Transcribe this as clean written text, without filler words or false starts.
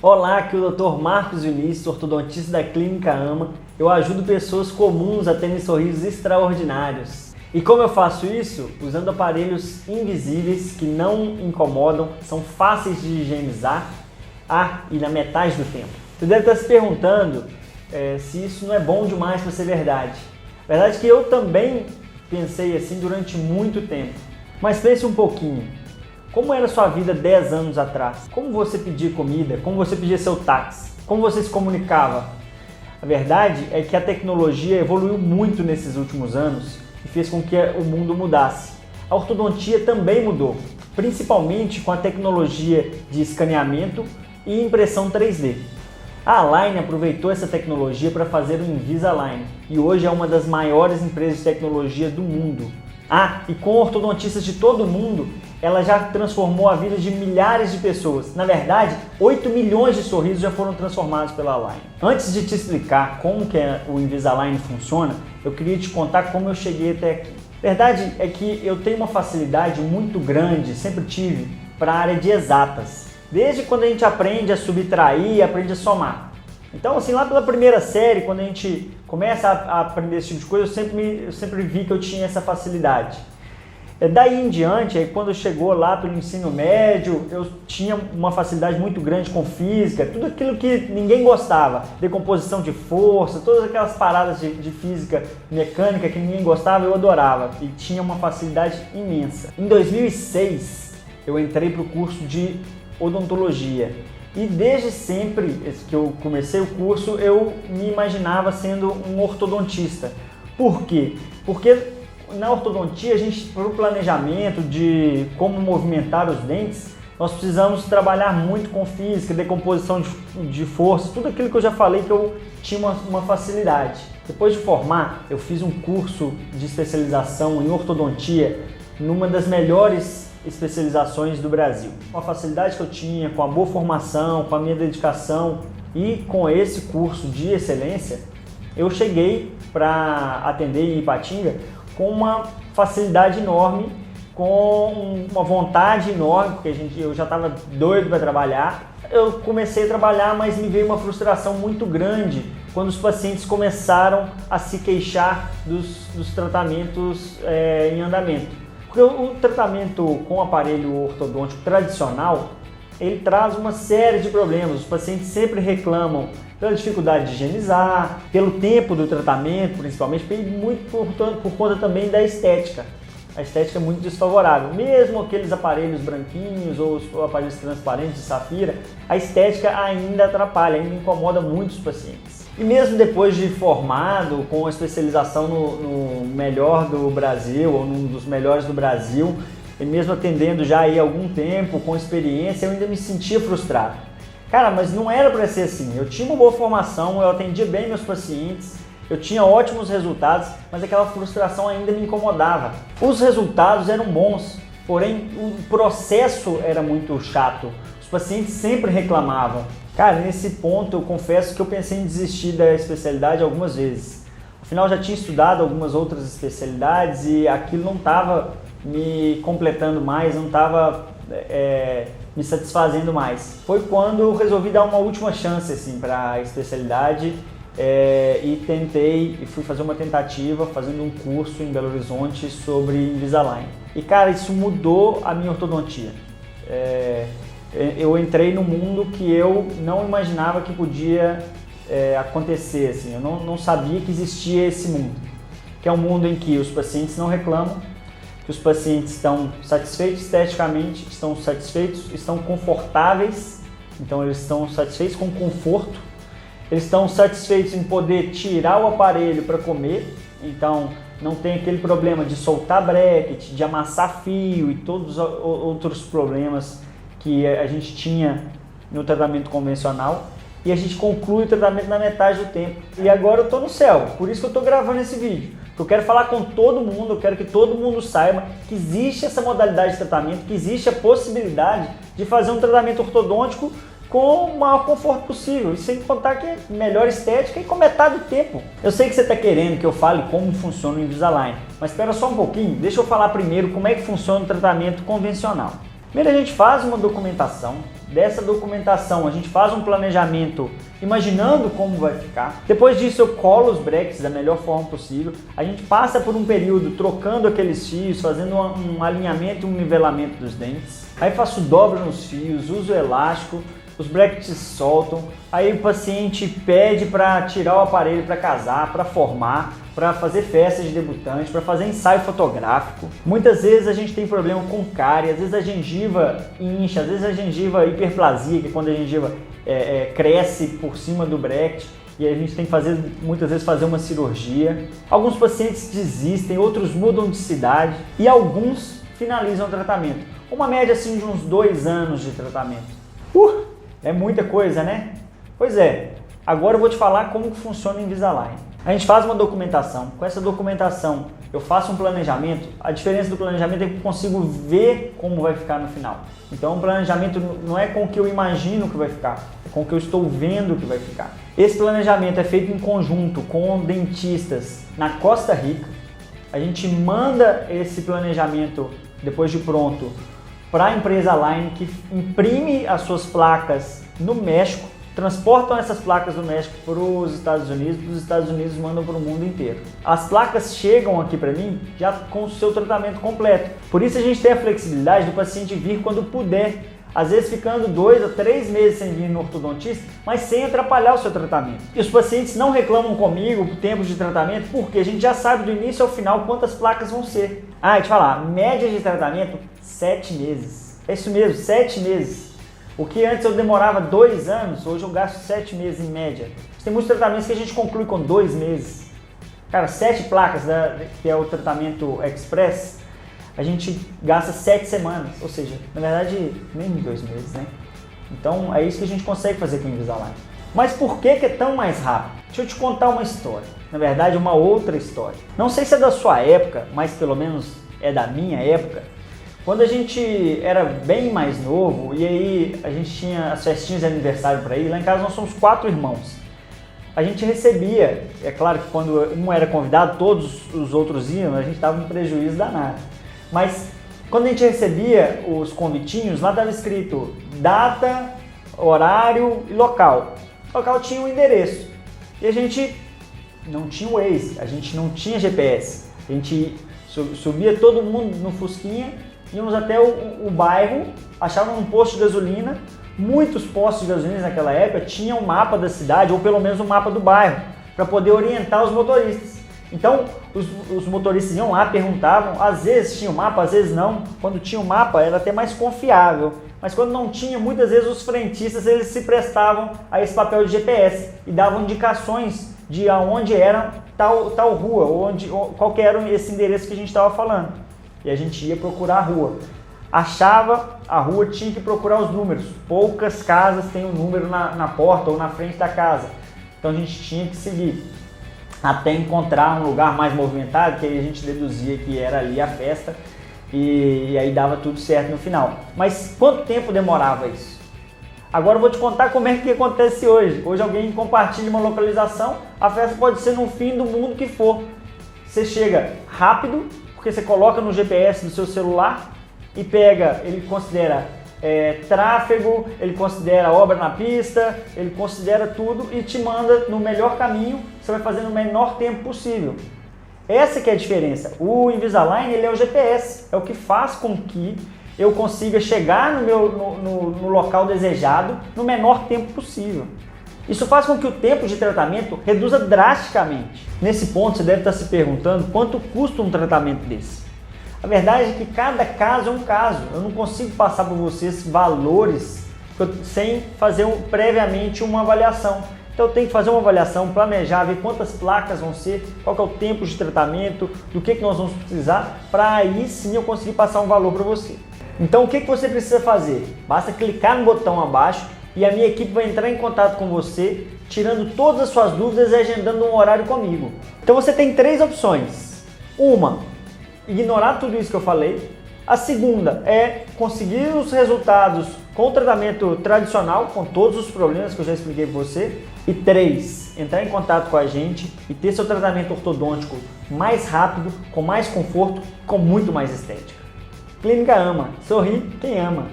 Olá, aqui é o Dr. Marcos Vinícius, ortodontista da Clínica AMA. Eu ajudo pessoas comuns a terem sorrisos extraordinários. E como eu faço isso? Usando aparelhos invisíveis que não incomodam, são fáceis de higienizar e na metade do tempo. Você deve estar se perguntando se isso não é bom demais para ser verdade. A verdade é que eu também pensei assim durante muito tempo. Mas pense um pouquinho. Como era a sua vida 10 anos atrás? Como você pedia comida? Como você pedia seu táxi? Como você se comunicava? A verdade é que a tecnologia evoluiu muito nesses últimos anos e fez com que o mundo mudasse. A ortodontia também mudou, principalmente com a tecnologia de escaneamento e impressão 3D. A Align aproveitou essa tecnologia para fazer o Invisalign e hoje é uma das maiores empresas de tecnologia do mundo. E com ortodontistas de todo o mundo, ela já transformou a vida de milhares de pessoas. Na verdade, 8 milhões de sorrisos já foram transformados pela Align. Antes de te explicar como que o Invisalign funciona, eu queria te contar como eu cheguei até aqui. A verdade é que eu tenho uma facilidade muito grande, sempre tive, para a área de exatas. Desde quando a gente aprende a subtrair e aprende a somar. Então, assim, lá pela primeira série, quando a gente começa a aprender esse tipo de coisa, eu sempre vi que eu tinha essa facilidade. Daí em diante, quando chegou lá pelo ensino médio, eu tinha uma facilidade muito grande com física, tudo aquilo que ninguém gostava, decomposição de força, todas aquelas paradas de física mecânica que ninguém gostava, eu adorava e tinha uma facilidade imensa. Em 2006, eu entrei para o curso de odontologia. E desde sempre que eu comecei o curso, eu me imaginava sendo um ortodontista. Por quê? Porque na ortodontia, para o planejamento de como movimentar os dentes, nós precisamos trabalhar muito com física, decomposição de força, tudo aquilo que eu já falei que eu tinha uma facilidade. Depois de formar, eu fiz um curso de especialização em ortodontia numa das melhores especializações do Brasil. Com a facilidade que eu tinha, com a boa formação, com a minha dedicação e com esse curso de excelência, eu cheguei para atender em Ipatinga com uma facilidade enorme, com uma vontade enorme, porque eu já estava doido para trabalhar. Eu comecei a trabalhar, mas me veio uma frustração muito grande quando os pacientes começaram a se queixar dos tratamentos em andamento. Porque o tratamento com aparelho ortodôntico tradicional, ele traz uma série de problemas. Os pacientes sempre reclamam pela dificuldade de higienizar, pelo tempo do tratamento, principalmente, e muito por conta também da estética. A estética é muito desfavorável. Mesmo aqueles aparelhos branquinhos ou os aparelhos transparentes de safira, a estética ainda atrapalha, ainda incomoda muito os pacientes. E mesmo depois de formado, com a especialização no melhor do Brasil, ou num dos melhores do Brasil, e mesmo atendendo já aí há algum tempo, com experiência, eu ainda me sentia frustrado. Cara, mas não era para ser assim. Eu tinha uma boa formação, eu atendia bem meus pacientes, eu tinha ótimos resultados, mas aquela frustração ainda me incomodava. Os resultados eram bons, porém o processo era muito chato. Os pacientes sempre reclamavam. Cara, nesse ponto eu confesso que eu pensei em desistir da especialidade algumas vezes. Afinal, já tinha estudado algumas outras especialidades e aquilo não estava me completando mais, não estava me satisfazendo mais. Foi quando eu resolvi dar uma última chance assim, para a especialidade e fui fazer uma tentativa fazendo um curso em Belo Horizonte sobre Invisalign. E cara, isso mudou a minha ortodontia. Eu entrei num mundo que eu não imaginava que podia acontecer, assim. Eu não sabia que existia esse mundo, que é um mundo em que os pacientes não reclamam, que os pacientes estão satisfeitos esteticamente, estão confortáveis, então eles estão satisfeitos com conforto, eles estão satisfeitos em poder tirar o aparelho para comer, então não tem aquele problema de soltar bracket, de amassar fio e todos os outros problemas que a gente tinha no tratamento convencional, e a gente conclui o tratamento na metade do tempo. E agora eu estou no céu, por isso que eu estou gravando esse vídeo. Eu quero falar com todo mundo, eu quero que todo mundo saiba que existe essa modalidade de tratamento, que existe a possibilidade de fazer um tratamento ortodôntico com o maior conforto possível, e sem contar que é melhor estética e com metade do tempo. Eu sei que você está querendo que eu fale como funciona o Invisalign, mas espera só um pouquinho, deixa eu falar primeiro como é que funciona o tratamento convencional. Primeiro a gente faz uma documentação dessa documentação, a gente faz um planejamento imaginando como vai ficar. Depois disso eu colo os brackets da melhor forma possível. A gente passa por um período trocando aqueles fios, fazendo um alinhamento e um nivelamento dos dentes. Aí faço dobra nos fios, uso elástico, os brackets soltam. Aí o paciente pede para tirar o aparelho para casar, para formar, para fazer festa de debutante, para fazer ensaio fotográfico. Muitas vezes a gente tem problema com cárie, às vezes a gengiva incha, às vezes a gengiva hiperplasia, que é quando a gengiva cresce por cima do bracket e a gente tem que fazer, muitas vezes, fazer uma cirurgia. Alguns pacientes desistem, outros mudam de cidade e alguns finalizam o tratamento. Uma média assim de uns 2 anos de tratamento. É muita coisa, né? Pois é, agora eu vou te falar como que funciona o Invisalign. A gente faz uma documentação, com essa documentação eu faço um planejamento. A diferença do planejamento é que eu consigo ver como vai ficar no final. Então o planejamento não é com o que eu imagino que vai ficar, é com o que eu estou vendo que vai ficar. Esse planejamento é feito em conjunto com dentistas na Costa Rica. A gente manda esse planejamento, depois de pronto, para a empresa Align, que imprime as suas placas no México, transportam essas placas do México para os Estados Unidos, dos Estados Unidos mandam para o mundo inteiro. As placas chegam aqui para mim já com o seu tratamento completo. Por isso a gente tem a flexibilidade do paciente vir quando puder, às vezes ficando 2 a 3 meses sem vir no ortodontista, mas sem atrapalhar o seu tratamento. E os pacientes não reclamam comigo por tempo de tratamento, porque a gente já sabe do início ao final quantas placas vão ser. Ah, deixa eu falar, média de tratamento, 7 meses. É isso mesmo, 7 meses. O que antes eu demorava 2 anos, hoje eu gasto 7 meses em média. Tem muitos tratamentos que a gente conclui com 2 meses. Cara, 7 placas, que é o tratamento Express, a gente gasta 7 semanas, ou seja, na verdade, nem 2 meses, né? Então é isso que a gente consegue fazer com o Invisalign. Mas por que é tão mais rápido? Deixa eu te contar uma história, na verdade uma outra história. Não sei se é da sua época, mas pelo menos é da minha época. Quando a gente era bem mais novo e aí a gente tinha as festinhas de aniversário para ir, lá em casa nós somos 4 irmãos. A gente recebia, é claro que quando um era convidado, todos os outros iam, a gente dava um prejuízo danado. Mas quando a gente recebia os convitinhos, lá estava escrito data, horário e local. O local tinha um endereço e a gente não tinha o Waze, a gente não tinha GPS. A gente subia todo mundo no Fusquinha, íamos até o bairro, achávamos um posto de gasolina. Muitos postos de gasolina naquela época tinham um mapa da cidade ou pelo menos um mapa do bairro para poder orientar os motoristas. Então os motoristas iam lá, perguntavam, às vezes tinha o mapa, às vezes não. Quando tinha o mapa era até mais confiável, mas quando não tinha, muitas vezes os frentistas eles se prestavam a esse papel de GPS e davam indicações de aonde era tal rua, qual que era esse endereço que a gente estava falando. E a gente ia procurar a rua. Achava a rua, tinha que procurar os números. Poucas casas têm um número na porta ou na frente da casa. Então a gente tinha que seguir até encontrar um lugar mais movimentado, que aí a gente deduzia que era ali a festa e aí dava tudo certo no final. Mas quanto tempo demorava isso? Agora eu vou te contar como é que acontece hoje. Hoje alguém compartilha uma localização, a festa pode ser no fim do mundo que for. Você chega rápido, porque você coloca no GPS do seu celular e pega, ele considera tráfego, ele considera obra na pista, ele considera tudo e te manda no melhor caminho, você vai fazer no menor tempo possível. Essa que é a diferença. O Invisalign ele é o GPS, é o que faz com que eu consiga chegar no local desejado no menor tempo possível. Isso faz com que o tempo de tratamento reduza drasticamente. Nesse ponto você deve estar se perguntando quanto custa um tratamento desse. A verdade é que cada caso é um caso. Eu não consigo passar para vocês valores sem fazer previamente uma avaliação. Então eu tenho que fazer uma avaliação, planejar, ver quantas placas vão ser, qual que é o tempo de tratamento, do que nós vamos precisar, para aí sim eu conseguir passar um valor para você. Então o que você precisa fazer? Basta clicar no botão abaixo e a minha equipe vai entrar em contato com você, tirando todas as suas dúvidas e agendando um horário comigo. Então você tem 3 opções. Uma, ignorar tudo isso que eu falei. A segunda é conseguir os resultados com o tratamento tradicional, com todos os problemas que eu já expliquei para você. E 3, entrar em contato com a gente e ter seu tratamento ortodôntico mais rápido, com mais conforto, com muito mais estética. Clínica Ama. Sorri quem ama.